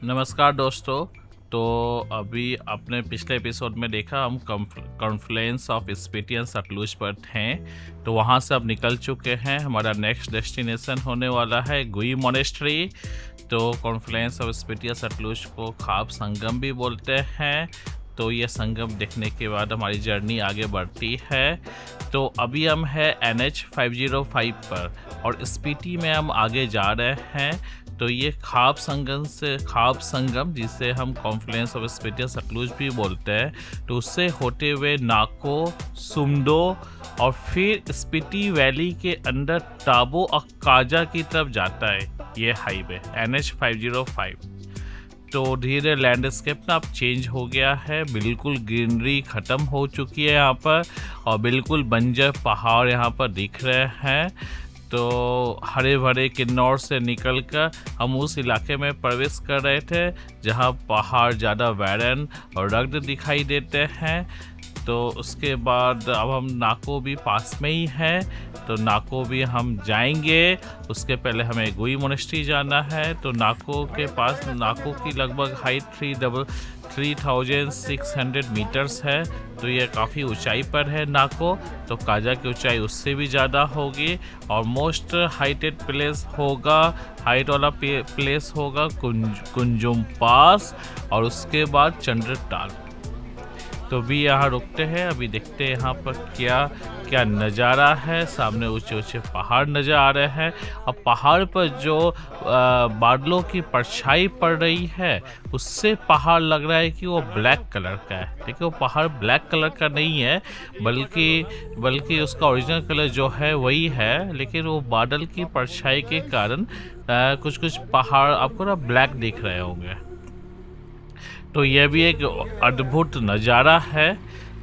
नमस्कार दोस्तों। तो अभी अपने पिछले एपिसोड में देखा हम confluence of Spiti and Sutlej पर हैं। तो वहाँ से अब निकल चुके हैं। हमारा नेक्स्ट डेस्टिनेशन होने वाला है गुई मोनेस्ट्री। तो confluence of Spiti and Sutlej को खाब संगम भी बोलते हैं। तो ये संगम देखने के बाद हमारी जर्नी आगे बढ़ती है। तो अभी हम है NH 505 पर और स्पीति में हम आगे जा रहे हैं। तो ये खाब संगम जिसे हम कॉन्फ्लुएंस ऑफ स्पीति सतलुज भी बोलते हैं, तो उससे होते हुए नाको, सुमडो और फिर स्पीति वैली के अंदर टाबो और काजा की तरफ जाता है ये हाईवे NH 505। तो धीरे लैंडस्केप ना अब चेंज हो गया है, बिल्कुल ग्रीनरी ख़त्म हो चुकी है यहाँ पर और बिल्कुल बंजर पहाड़ यहाँ पर दिख रहे हैं। तो हरे भरे किन्नौर से निकलकर हम उस इलाके में प्रवेश कर रहे थे जहाँ पहाड़ ज़्यादा वैरन और रग्ड दिखाई देते हैं। तो उसके बाद अब हम नाको भी पास में ही है, तो नाको भी हम जाएंगे। उसके पहले हमें गुई मोनेस्ट्री जाना है। तो नाको के पास, नाको की लगभग हाइट 3600 मीटर्स है। तो ये काफ़ी ऊंचाई पर है नाको। तो काजा की ऊंचाई उससे भी ज़्यादा होगी और मोस्ट हाइटेड प्लेस होगा, हाइट वाला प्लेस होगा कुंजुम पास और उसके बाद चंद्रताल। तो भी यहाँ रुकते हैं, अभी देखते हैं यहाँ पर क्या क्या नज़ारा है। सामने ऊंचे ऊंचे पहाड़ नज़र आ रहे हैं। अब पहाड़ पर जो बादलों की परछाई पड़ रही है उससे पहाड़ लग रहा है कि वो ब्लैक कलर का है। देखिए वो पहाड़ ब्लैक कलर का नहीं है, बल्कि उसका ओरिजिनल कलर जो है वही है, लेकिन वो बादल की परछाई के कारण कुछ पहाड़ आपको ना ब्लैक दिख रहे होंगे। तो यह भी एक अद्भुत नज़ारा है।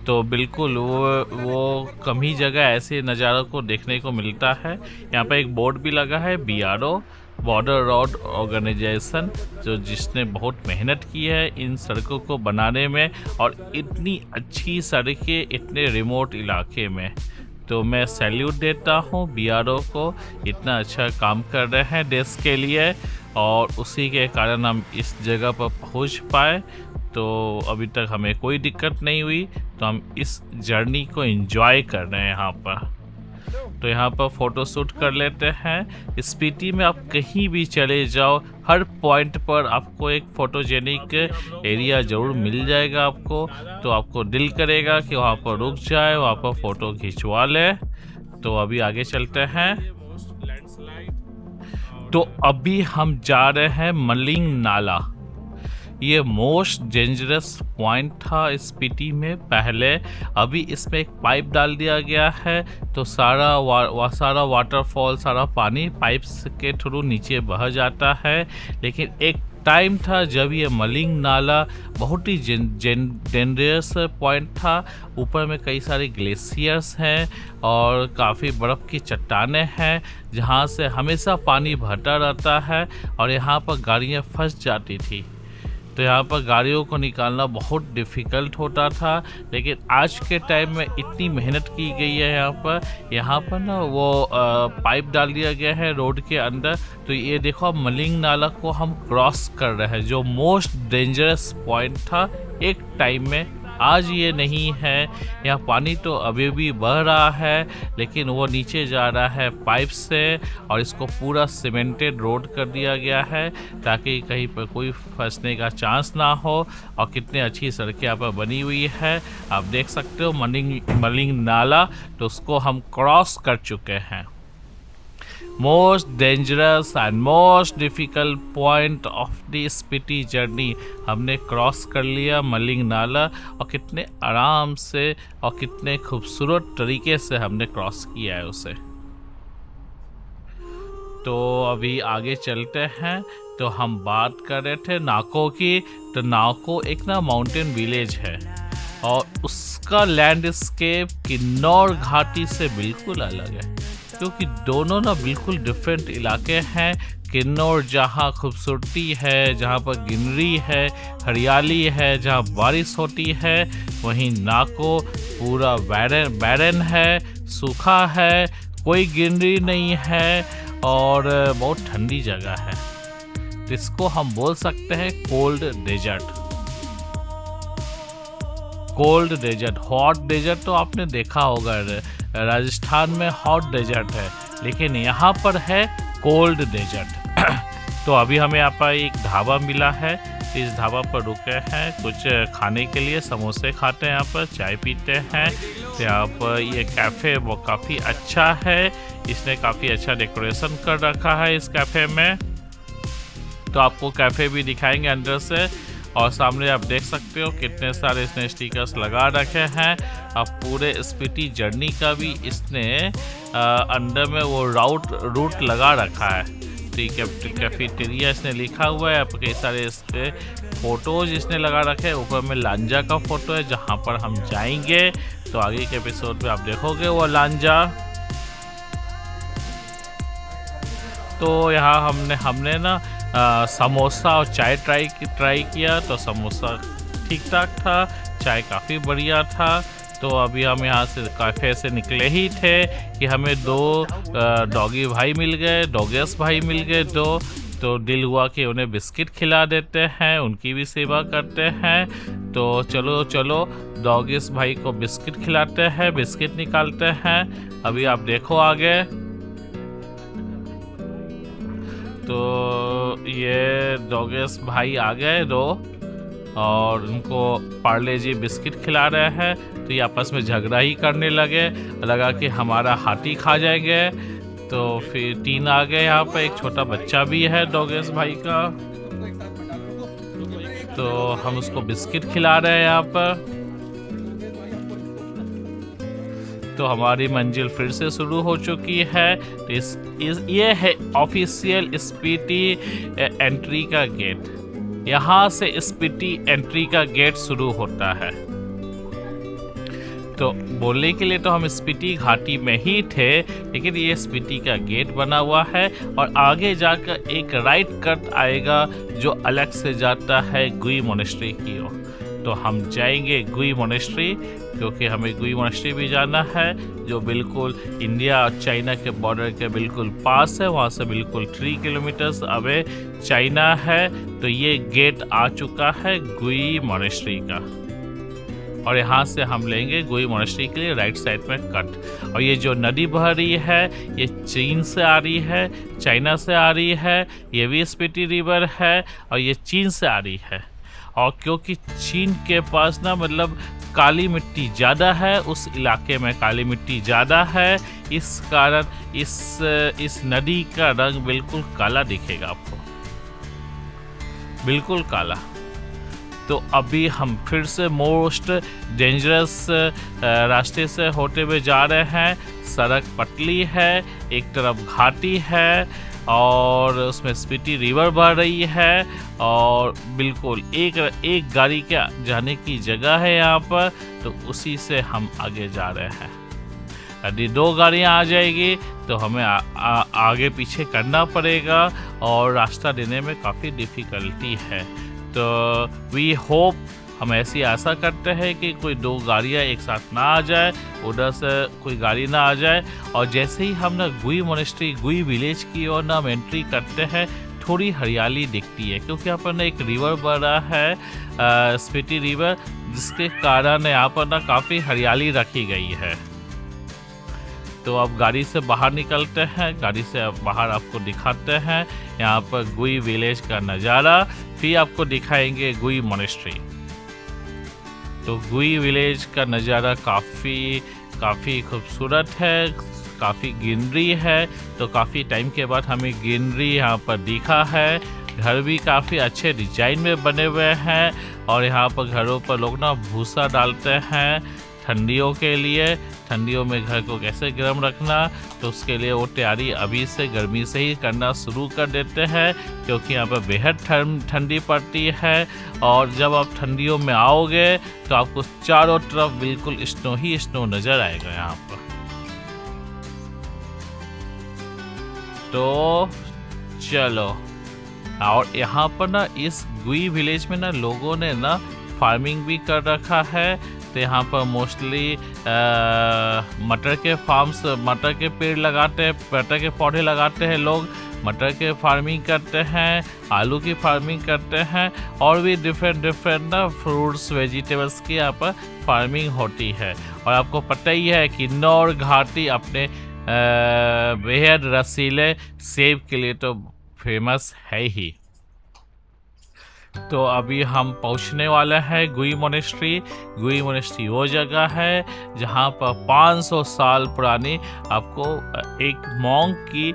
तो बिल्कुल वो कम ही जगह ऐसे नज़ारों को देखने को मिलता है। यहाँ पर एक बोर्ड भी लगा है BRO बॉर्डर रोड ऑर्गेनाइजेशन, जिसने बहुत मेहनत की है इन सड़कों को बनाने में और इतनी अच्छी सड़कें इतने रिमोट इलाके में। तो मैं सैल्यूट देता हूँ BRO को, इतना अच्छा काम कर रहे हैं देश के लिए और उसी के कारण हम इस जगह पर पहुँच पाए। तो अभी तक हमें कोई दिक्कत नहीं हुई, तो हम इस जर्नी को एंजॉय कर रहे हैं यहाँ पर। तो यहाँ पर फ़ोटो शूट कर लेते हैं। स्पीति में आप कहीं भी चले जाओ, हर पॉइंट पर आपको एक फ़ोटोजेनिक एरिया ज़रूर मिल जाएगा आपको। तो आपको दिल करेगा कि वहाँ पर रुक जाए, वहाँ पर फ़ोटो खिंचवा ले। तो अभी आगे चलते हैं। तो अभी हम जा रहे हैं मलिंग नाला। ये मोस्ट डेंजरस पॉइंट था स्पीति में पहले। अभी इसमें एक पाइप डाल दिया गया है, तो सारा वाटरफॉल, सारा पानी पाइप्स के थ्रू नीचे बह जाता है। लेकिन एक टाइम था जब ये मलिंग नाला बहुत ही डेंजरस पॉइंट था। ऊपर में कई सारे ग्लेशियर्स हैं और काफ़ी बर्फ़ की चट्टानें हैं जहाँ से हमेशा पानी बहता रहता है और यहाँ पर गाड़ियाँ फंस जाती थी। तो यहाँ पर गाड़ियों को निकालना बहुत डिफ़िकल्ट होता था। लेकिन आज के टाइम में इतनी मेहनत की गई है यहाँ पर ना वो पाइप डाल दिया गया है रोड के अंदर। तो ये देखो अब मलिंग नाला को हम क्रॉस कर रहे हैं, जो मोस्ट डेंजरस पॉइंट था एक टाइम में। आज ये नहीं है। यहाँ पानी तो अभी भी बह रहा है, लेकिन वो नीचे जा रहा है पाइप से और इसको पूरा सीमेंटेड रोड कर दिया गया है ताकि कहीं पर कोई फंसने का चांस ना हो। और कितनी अच्छी सड़कें यहाँ पर बनी हुई है, आप देख सकते हो मलिंग नाला। तो उसको हम क्रॉस कर चुके हैं। Most dangerous and most difficult point of the Spiti journey हमने क्रॉस कर लिया, मलिंग नाला। और कितने आराम से और कितने खूबसूरत तरीके से हमने क्रॉस किया है उसे। तो अभी आगे चलते हैं। तो हम बात कर रहे थे नाको की। तो नाको एक ना माउंटेन विलेज है और उसका लैंडस्केप किन्नौर घाटी से बिल्कुल अलग है, क्योंकि दोनों ना बिल्कुल डिफरेंट इलाके हैं। किन्नौर जहाँ खूबसूरती है, जहाँ पर ग्रीनरी है, हरियाली है, जहाँ बारिश होती है, वहीं नाको पूरा बैरन है, सूखा है, कोई ग्रीनरी नहीं है और बहुत ठंडी जगह है। तो इसको हम बोल सकते हैं cold desert. Cold desert, hot desert तो आपने देखा होगा, राजस्थान में हॉट डेजर्ट है, लेकिन यहाँ पर है कोल्ड डेजर्ट। तो अभी हमें यहाँ पर एक ढाबा मिला है, तो इस ढाबा पर रुके हैं कुछ खाने के लिए, समोसे खाते हैं, यहाँ पर चाय पीते हैं। तो यहाँ पर ये कैफ़े वो काफ़ी अच्छा है, इसने काफ़ी अच्छा डेकोरेशन कर रखा है इस कैफ़े में। तो आपको कैफ़े भी दिखाएंगे अंदर से, और सामने आप देख सकते हो कितने सारे इसने स्टिकर्स लगा रखे हैं। अब पूरे स्पीति जर्नी का भी इसने अंदर में वो रूट लगा रखा है। ठीक है, कैफेटेरिया इसने लिखा हुआ है, कई सारे इसके फोटोज इसने लगा रखे हैं। ऊपर में लांजा का फोटो है जहाँ पर हम जाएंगे, तो आगे के एपिसोड में आप देखोगे वो लांजा। तो यहाँ हमने ना समोसा और चाय ट्राई किया, तो समोसा ठीक ठाक था, चाय काफ़ी बढ़िया था। तो अभी हम यहाँ से कैफ़े से निकले ही थे कि हमें दो डॉगी भाई मिल गए, डॉगेस भाई मिल गए दो। तो दिल हुआ कि उन्हें बिस्किट खिला देते हैं, उनकी भी सेवा करते हैं। तो चलो डॉगेस भाई को बिस्किट खिलाते हैं, बिस्किट निकालते हैं। अभी आप देखो आगे। तो ये डॉगेस भाई आ गए दो, और उनको पार्ले जी बिस्किट खिला रहे हैं। तो ये आपस में झगड़ा ही करने लगा कि हमारा हाथी खा जाएंगे। तो फिर तीन आ गए, यहाँ पर एक छोटा बच्चा भी है डॉगेस भाई का। तो हम उसको बिस्किट खिला रहे हैं यहाँ पर। तो हमारी मंजिल फिर से शुरू हो चुकी है। तो ये है ऑफिशियल स्पीति एंट्री का गेट। यहाँ से स्पीति एंट्री का गेट शुरू होता है। तो बोलने के लिए तो हम स्पीति घाटी में ही थे, लेकिन ये स्पीति का गेट बना हुआ है, और आगे जाकर एक राइट कट आएगा जो अलग से जाता है गुई मोनेस्ट्री की ओर। तो हम जाएंगे गुई मोनेस्ट्री, क्योंकि हमें गुई मोनेस्ट्री भी जाना है, जो बिल्कुल इंडिया और चाइना के बॉर्डर के बिल्कुल पास है। वहाँ से बिल्कुल 3 किलोमीटर्स अवे चाइना है। तो ये गेट आ चुका है गुई मोनेस्ट्री का, और यहाँ से हम लेंगे गुई मोनेस्ट्री के लिए राइट साइड में कट। और ये जो नदी बह रही है, ये चीन से आ रही है, चाइना से आ रही है। ये भी स्पीति रिवर है, और ये चीन से आ रही है। और क्योंकि चीन के पास ना मतलब काली मिट्टी ज़्यादा है, उस इलाके में काली मिट्टी ज़्यादा है, इस कारण इस नदी का रंग बिल्कुल काला दिखेगा आपको, बिल्कुल काला। तो अभी हम फिर से मोस्ट डेंजरस रास्ते से होते हुए जा रहे हैं। सड़क पतली है, एक तरफ घाटी है, और उसमें स्पीति रिवर बह रही है, और बिल्कुल एक गाड़ी के जाने की जगह है यहाँ पर। तो उसी से हम आगे जा रहे हैं। यदि 2 गाड़ियाँ आ जाएगी तो हमें आगे पीछे करना पड़ेगा, और रास्ता देने में काफ़ी डिफ़िकल्टी है। तो वी होप, हम ऐसी आशा करते हैं कि कोई 2 गाड़ियाँ एक साथ ना आ जाए, उधर से कोई गाड़ी ना आ जाए। और जैसे ही हम ना गुई मोनेस्ट्री, गुई विलेज की ओर ना हम एंट्री करते हैं, थोड़ी हरियाली दिखती है, क्योंकि यहाँ पर ना एक रिवर बह रहा है, स्पीति रिवर, जिसके कारण यहाँ पर ना काफ़ी हरियाली रखी गई है। तो अब गाड़ी से बाहर निकलते हैं, गाड़ी से बाहर आपको दिखाते हैं यहाँ पर गुई विलेज का नज़ारा, फिर आपको दिखाएंगे गुई मोनेस्ट्री। तो गुई विलेज का नज़ारा काफ़ी खूबसूरत है, काफ़ी ग्रीनरी है। तो काफ़ी टाइम के बाद हमें ग्रीनरी यहाँ पर दिखा है। घर भी काफ़ी अच्छे डिजाइन में बने हुए हैं, और यहाँ पर घरों पर लोग ना भूसा डालते हैं ठंडियों के लिए। ठंडियों में घर को कैसे गर्म रखना, तो उसके लिए वो तैयारी अभी से गर्मी से ही करना शुरू कर देते हैं, क्योंकि यहाँ पर बेहद ठंडी पड़ती है। और जब आप ठंडियों में आओगे तो आपको चारों तरफ बिल्कुल स्नो ही स्नो नज़र आएगा यहाँ पर। तो चलो, और यहाँ पर ना इस गुई विलेज में ना लोगों ने ना फार्मिंग भी कर रखा है। तो यहाँ पर मोस्टली मटर के फार्म्स, मटर के पेड़ लगाते हैं, मटर के पौधे लगाते हैं लोग। मटर के फार्मिंग करते हैं, आलू की फार्मिंग करते हैं और भी डिफरेंट ना फ्रूट्स वेजिटेबल्स की यहाँ पर फार्मिंग होती है। और आपको पता ही है कि किन्नौर घाटी अपने बेहद रसीले सेब के लिए तो फेमस है ही। तो अभी हम पहुंचने वाले हैं गुई मोनेस्ट्री। गुई मोनेस्ट्री वो जगह है जहां पर 500 साल पुरानी आपको एक मॉन्क की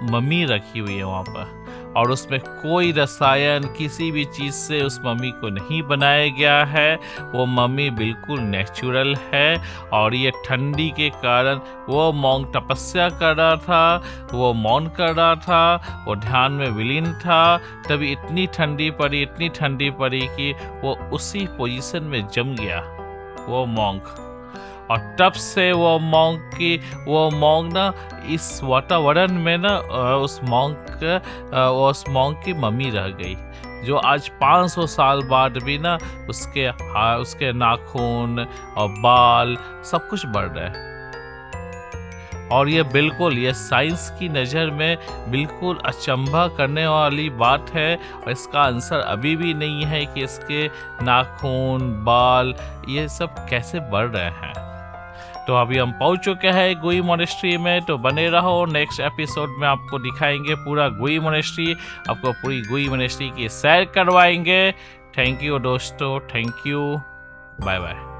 मम्मी रखी हुई है वहाँ पर, और उसमें कोई रसायन किसी भी चीज़ से उस मम्मी को नहीं बनाया गया है। वो मम्मी बिल्कुल नेचुरल है। और ये ठंडी के कारण वो मॉन्क तपस्या कर रहा था, वो मौन कर रहा था, वो ध्यान में विलीन था। तभी इतनी ठंडी पड़ी कि वो उसी पोजीशन में जम गया वो मॉन्क। और तब से वो मॉन्क ना इस वातावरण में ना उस मॉन्क की मम्मी रह गई, जो आज 500 साल बाद भी ना उसके नाखून और बाल सब कुछ बढ़ रहा है। और ये साइंस की नज़र में बिल्कुल अचंभा करने वाली बात है। और इसका आंसर अभी भी नहीं है कि इसके नाखून, बाल ये सब कैसे बढ़ रहे हैं। तो अभी हम पहुंच चुके हैं गुई मोनेस्ट्री में, तो बने रहो। नेक्स्ट एपिसोड में आपको दिखाएंगे पूरा गुई मोनेस्ट्री, आपको पूरी गुई मोनेस्ट्री की सैर करवाएंगे। थैंक यू दोस्तों, थैंक यू, बाय बाय।